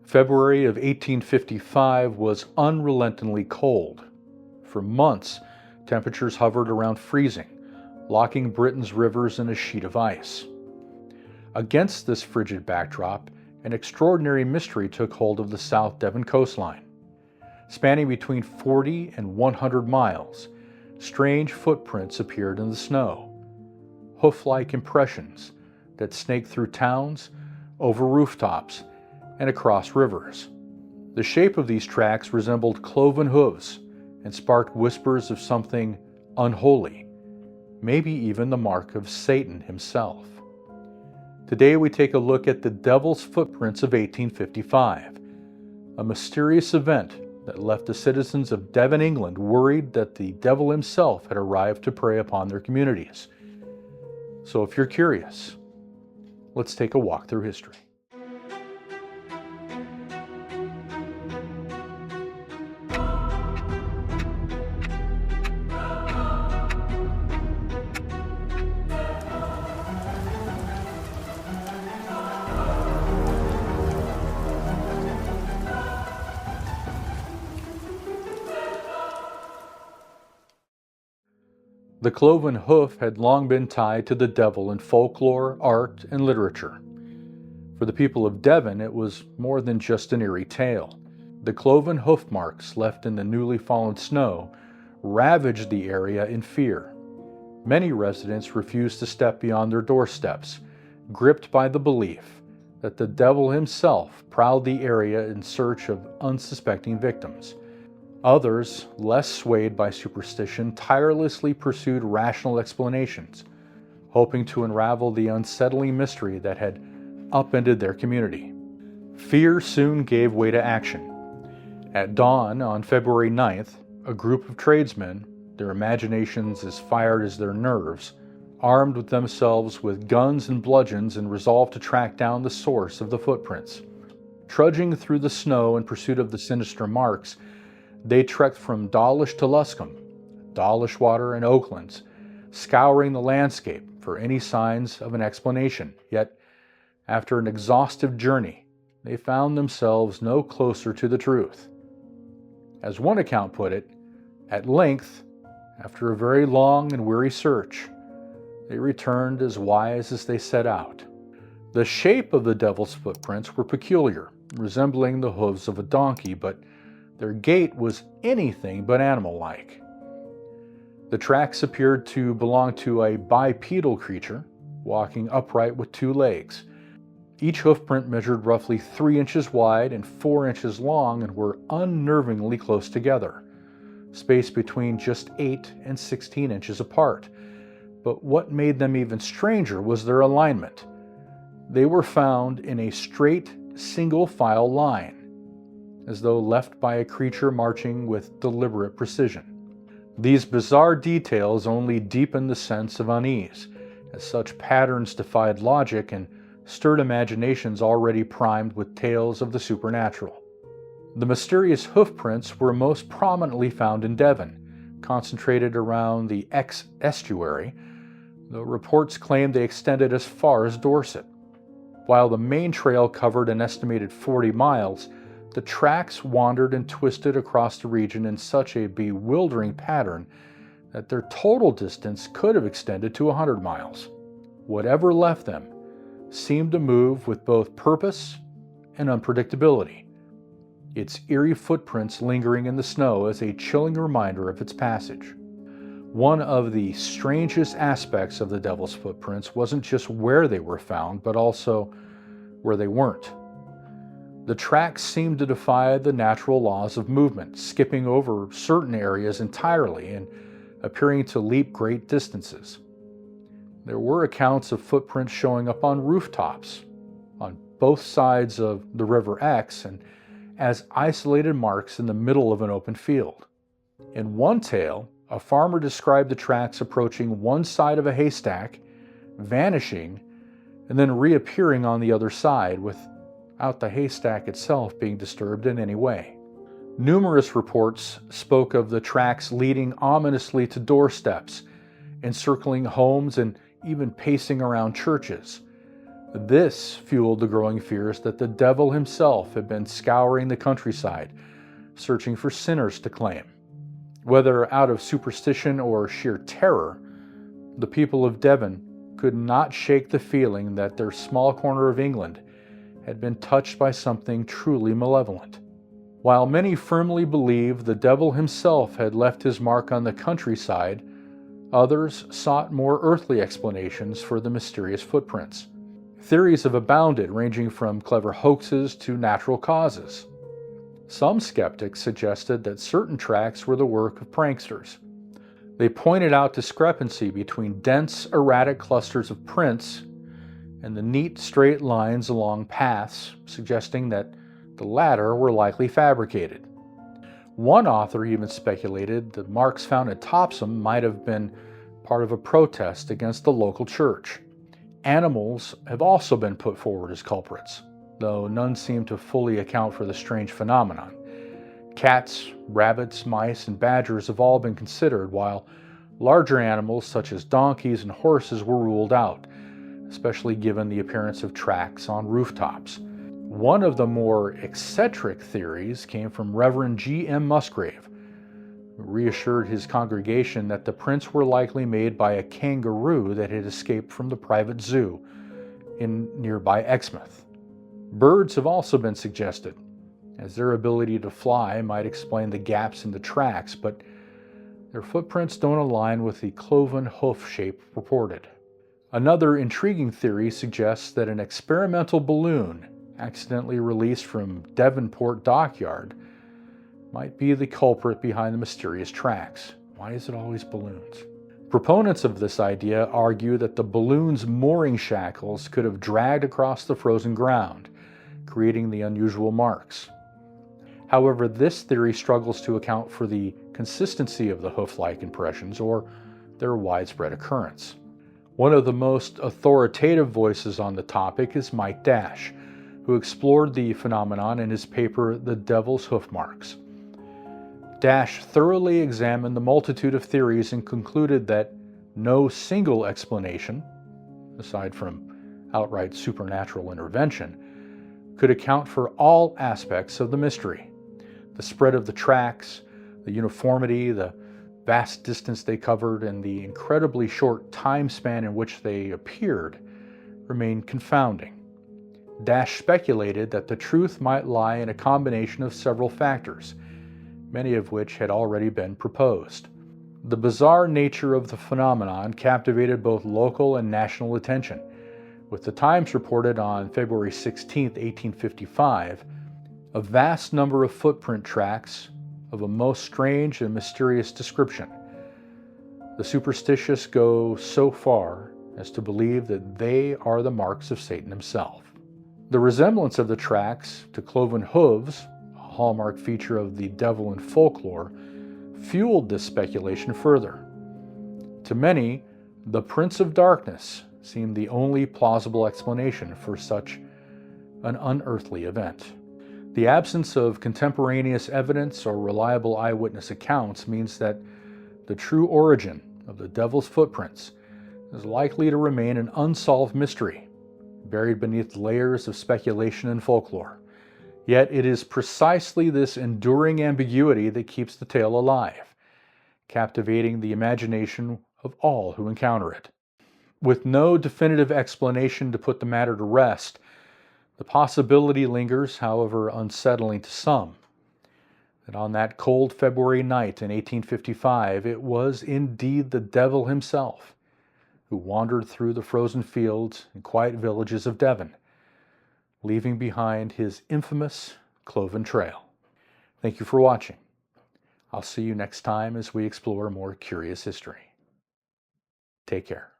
February of 1855 was unrelentingly cold. For months, temperatures hovered around freezing, locking Britain's rivers in a sheet of ice. Against this frigid backdrop, an extraordinary mystery took hold of the South Devon coastline. Spanning between 40 and 100 miles, strange footprints appeared in the snow. Hoof-like impressions that snaked through towns, over rooftops, and across rivers. The shape of these tracks resembled cloven hooves and sparked whispers of something unholy, maybe even the mark of Satan himself. Today we take a look at the Devil's Footprints of 1855, a mysterious event that left the citizens of Devon, England worried that the devil himself had arrived to prey upon their communities. So if you're curious, let's take a walk through history. The cloven hoof had long been tied to the devil in folklore, art, and literature. For the people of Devon, it was more than just an eerie tale. The cloven hoof marks left in the newly fallen snow ravaged the area in fear. Many residents refused to step beyond their doorsteps, gripped by the belief that the devil himself prowled the area in search of unsuspecting victims. Others, less swayed by superstition, tirelessly pursued rational explanations, hoping to unravel the unsettling mystery that had upended their community. Fear soon gave way to action. At dawn on February 9th, a group of tradesmen, their imaginations as fired as their nerves, armed with themselves with guns and bludgeons and resolved to track down the source of the footprints. Trudging through the snow in pursuit of the sinister marks, they trekked from Dawlish to Luscombe, Dawlishwater and Oaklands, scouring the landscape for any signs of an explanation. Yet, after an exhaustive journey, they found themselves no closer to the truth. As one account put it, at length, after a very long and weary search, they returned as wise as they set out. The shape of the devil's footprints were peculiar, resembling the hooves of a donkey, but their gait was anything but animal-like. The tracks appeared to belong to a bipedal creature, walking upright with two legs. Each hoofprint measured roughly 3 inches wide and 4 inches long and were unnervingly close together, spaced between just 8 and 16 inches apart. But what made them even stranger was their alignment. They were found in a straight, single-file line, as though left by a creature marching with deliberate precision. These bizarre details only deepened the sense of unease, as such patterns defied logic and stirred imaginations already primed with tales of the supernatural. The mysterious hoofprints were most prominently found in Devon, concentrated around the Exe Estuary, though reports claimed they extended as far as Dorset. While the main trail covered an estimated 40 miles, the tracks wandered and twisted across the region in such a bewildering pattern that their total distance could have extended to 100 miles. Whatever left them seemed to move with both purpose and unpredictability, its eerie footprints lingering in the snow as a chilling reminder of its passage. One of the strangest aspects of the Devil's Footprints wasn't just where they were found, but also where they weren't. The tracks seemed to defy the natural laws of movement, skipping over certain areas entirely and appearing to leap great distances. There were accounts of footprints showing up on rooftops, on both sides of the River Exe, and as isolated marks in the middle of an open field. In one tale, a farmer described the tracks approaching one side of a haystack, vanishing, and then reappearing on the other side, without the haystack itself being disturbed in any way. Numerous reports spoke of the tracks leading ominously to doorsteps, encircling homes, and even pacing around churches. This fueled the growing fears that the devil himself had been scouring the countryside, searching for sinners to claim. Whether out of superstition or sheer terror, the people of Devon could not shake the feeling that their small corner of England had been touched by something truly malevolent. While many firmly believed the devil himself had left his mark on the countryside, others sought more earthly explanations for the mysterious footprints. Theories have abounded, ranging from clever hoaxes to natural causes. Some skeptics suggested that certain tracks were the work of pranksters. They pointed out discrepancy between dense, erratic clusters of prints and the neat, straight lines along paths, suggesting that the latter were likely fabricated. One author even speculated the marks found at Topsham might have been part of a protest against the local church. Animals have also been put forward as culprits, though none seem to fully account for the strange phenomenon. Cats, rabbits, mice, and badgers have all been considered, while larger animals such as donkeys and horses were ruled out, especially given the appearance of tracks on rooftops. One of the more eccentric theories came from Reverend G.M. Musgrave, who reassured his congregation that the prints were likely made by a kangaroo that had escaped from the private zoo in nearby Exmouth. Birds have also been suggested, as their ability to fly might explain the gaps in the tracks, but their footprints don't align with the cloven hoof shape reported. Another intriguing theory suggests that an experimental balloon accidentally released from Devonport dockyard might be the culprit behind the mysterious tracks. Why is it always balloons? Proponents of this idea argue that the balloon's mooring shackles could have dragged across the frozen ground, creating the unusual marks. However, this theory struggles to account for the consistency of the hoof-like impressions or their widespread occurrence. One of the most authoritative voices on the topic is Mike Dash, who explored the phenomenon in his paper, The Devil's Hoof Marks. Dash thoroughly examined the multitude of theories and concluded that no single explanation, aside from outright supernatural intervention, could account for all aspects of the mystery. The spread of the tracks, the uniformity, the vast distance they covered, and the incredibly short time span in which they appeared remained confounding. Dash speculated that the truth might lie in a combination of several factors, many of which had already been proposed. The bizarre nature of the phenomenon captivated both local and national attention, with the Times reported on February 16, 1855, a vast number of footprint tracks of a most strange and mysterious description. The superstitious go so far as to believe that they are the marks of Satan himself. The resemblance of the tracks to cloven hooves, a hallmark feature of the devil in folklore, fueled this speculation further. To many, the Prince of Darkness seemed the only plausible explanation for such an unearthly event. The absence of contemporaneous evidence or reliable eyewitness accounts means that the true origin of the devil's footprints is likely to remain an unsolved mystery, buried beneath layers of speculation and folklore. Yet it is precisely this enduring ambiguity that keeps the tale alive, captivating the imagination of all who encounter it. With no definitive explanation to put the matter to rest, the possibility lingers, however unsettling to some, that on that cold February night in 1855, it was indeed the devil himself who wandered through the frozen fields and quiet villages of Devon, leaving behind his infamous cloven trail. Thank you for watching. I'll see you next time as we explore more curious history. Take care.